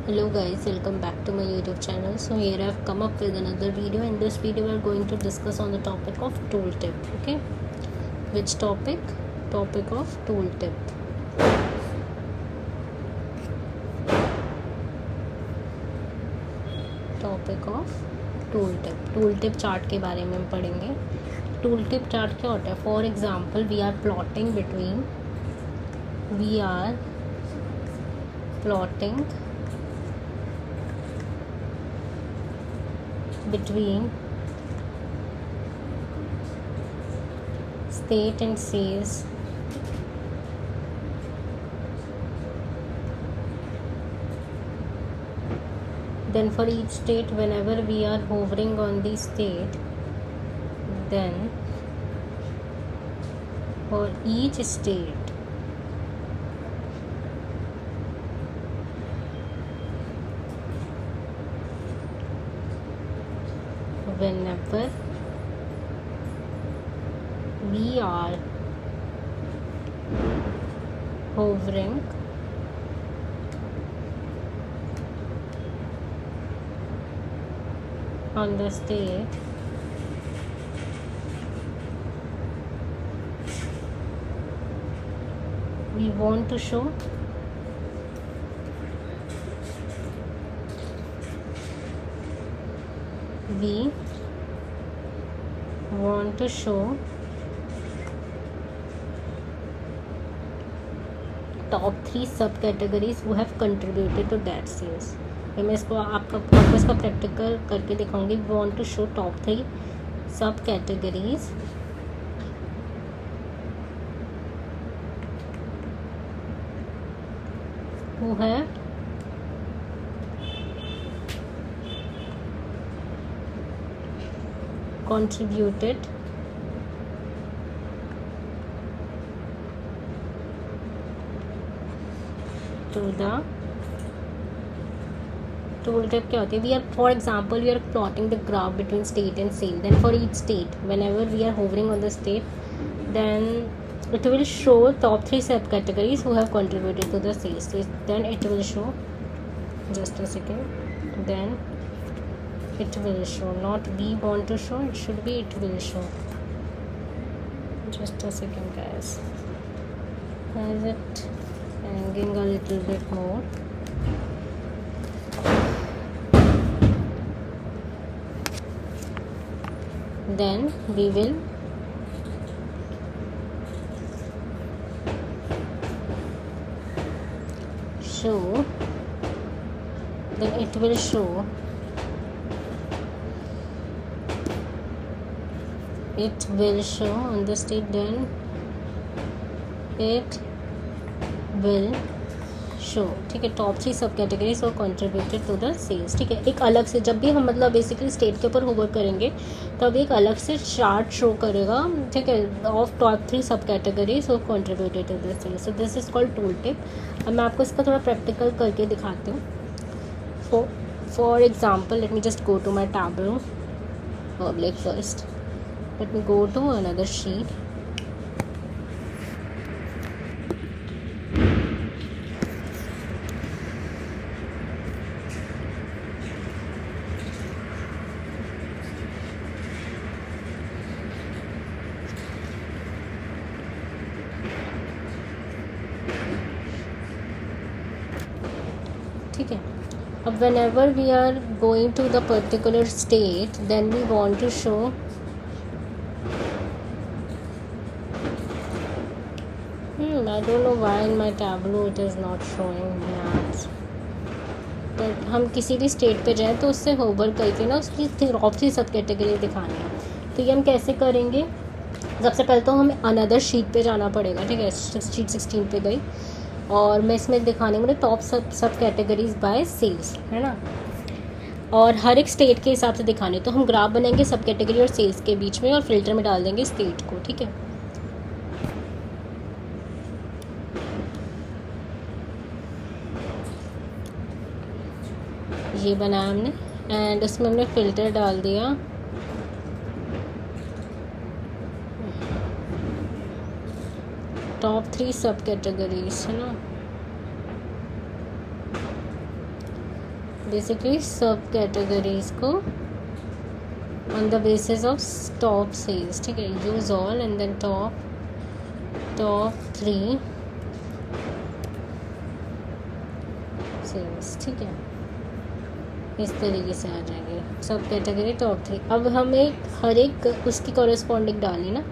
Hello guys, welcome back to my YouTube channel. So here I've come up with another video. In this video we're going to discuss on the topic of tooltip. Okay, which topic? Topic of tooltip. Topic of tool tip chart के बारे में हम पढ़ेंगे. Tool tip chart क्या होता है? For example we are plotting between state and sales, then for each state, whenever we are hovering on the state, then for each state whenever we are hovering on the state, we want to show top 3 सब categories who have contributed to that sales. मैं इसको आपको इसका practical करके दिखाऊंगी. We want to show top 3 सब categories who have contributed to the tool tip. क्या होती है? We are, for example, we are plotting the graph between state and sale. Then for each state, whenever we are hovering on the state, then it will show top 3 subcategories who have contributed to the sales. So then it will show, just a second, then it will show, not we want to show, it should be it will show. Just a second guys, is it hanging a little bit more? Then we will show, then it will show, on the state, then it will show. ठीक है, top 3 सब categories और contributed to the sales. ठीक है, एक अलग से जब भी हम मतलब बेसिकली स्टेट के ऊपर होवर करेंगे तब एक अलग से चार्ट शो करेगा. ठीक है, ऑफ टॉप 3 सब कैटेगरीज और contributed to the sales. So this is called tooltip. अब मैं आपको इसका थोड़ा प्रैक्टिकल करके दिखाती हूँ. For example, let me just go to my Tableau public first. Let me go to another sheet. ठीक है, अब whenever we are going to the particular state, then we want to show I don't know why in my tableau it is not showing maps. तो हम किसी भी state पे जाएं तो उससे होवर करके ना उसकी टॉप 3 सब कैटेगरी दिखानी है. तो ये हम कैसे करेंगे? सबसे पहले तो हमें अनदर शीट पे जाना पड़ेगा. ठीक है, शीट 16 पे गई और मैं इसमें दिखाने मुझे टॉप सब कैटेगरीज बाय सेल्स, है ना, और हर एक स्टेट के हिसाब से दिखाने. तो हम ग्राफ बनाएंगे सब कैटेगरी और सेल्स के बीच में और फिल्टर में डाल देंगे स्टेट को. ठीक है, ये बनाया हमने एंड उसमें हमने फ़िल्टर डाल दिया. टॉप 3 सब कैटेगरीज है ना. बेसिकली सब कैटेगरीज को on the basis of top sales, ठीक है, use all and then top 3 sales, ठीक है, इस तरीके से आ जाएंगे सब कैटेगरी टॉप 3। अब हमें हर एक उसकी कॉरेस्पॉन्डिंग डालनी ना,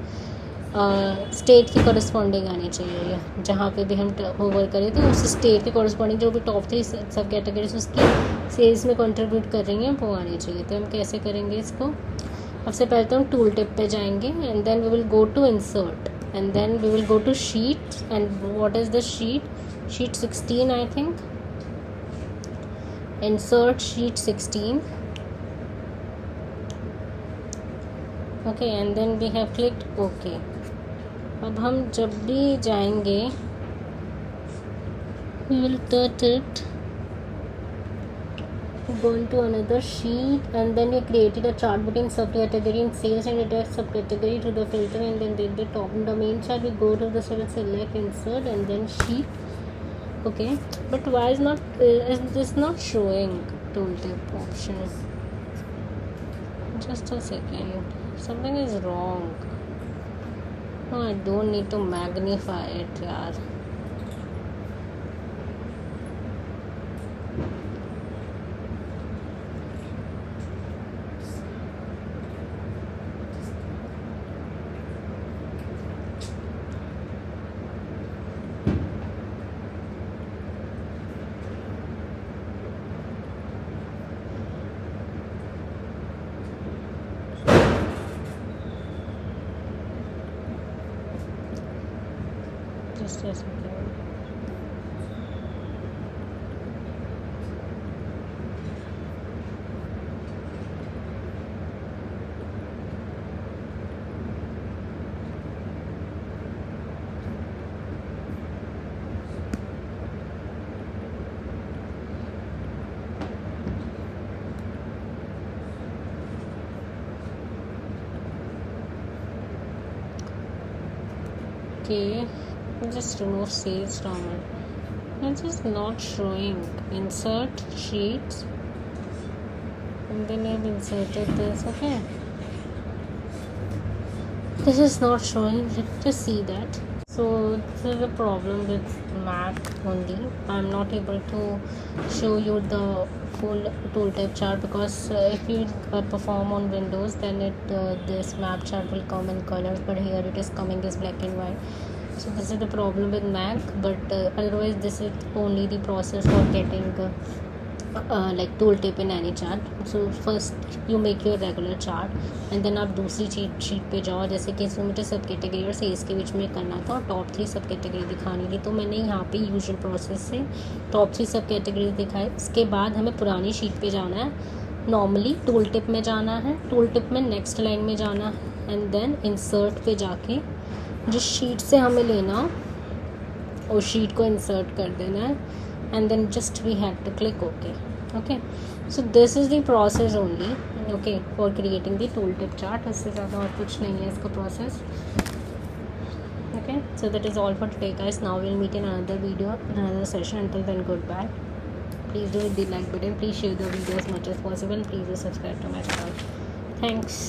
स्टेट की कॉरेस्पॉन्डिंग आनी चाहिए, जहाँ पे भी हम होवर करें तो उस स्टेट के कॉरेस्पॉन्डिंग जो भी टॉप 3 सब कैटेगरीज उसकी सेल्स में कंट्रीब्यूट कर रही हैं वो आनी चाहिए। तो हम कैसे करेंगे इसको? सबसे पहले तो हम टूल टिप पे जाएंगे and then we will go to insert and then we will go to sheet and what is the sheet 16 I think, insert sheet 16, okay, and then we have clicked okay. अब हम जब भी जाएंगे we will touch it, go into another sheet and then we created a chart between subcategory and sales and attach subcategory to the filter and then did the top domain chart. We go to the cell, select insert and then sheet, okay, but why is this not showing tooltip option? Just a second, something is wrong. No, I don't need to magnify it, yaar. Just a second. Okay, just remove sales from it. It's just not showing. Insert sheets and then I've inserted this, okay. This is not showing. Let's just see that. So this is a problem with Mac only. I'm not able to show you the full tooltip chart because if you perform on Windows, then this map chart will come in colors, but here it is coming as black and white. So this is the problem with Mac, but otherwise this is only the process for getting like tooltip in any chart. So first you make your regular chart and then आप दूसरी sheet पे जाओ, जैसे कि इसमें मुझे सब category और सेल्स के बीच में करना था और टॉप 3 सब कैटेगरी दिखानी थी, तो मैंने यहाँ पे यूजुअल प्रोसेस से टॉप 3 सब कैटेगरी दिखाई। इसके बाद हमें पुरानी शीट पे जाना है, नॉर्मली टूल टिप में जाना है, टूल टिप में नेक्स्ट लाइन में जाना है एंड देन इंसर्ट पे जाके जिस शीट से हमें लेना उस शीट को इंसर्ट कर देना है and then just we have to click okay. So this is the process only, okay, for creating the tooltip chart. इससे ज़्यादा और कुछ नहीं है इसका process, okay. So that is all for today guys. Now we'll meet in another video, another session. Until then, goodbye. Please do hit the like button, please share the video as much as possible, and please do subscribe to my channel. Thanks.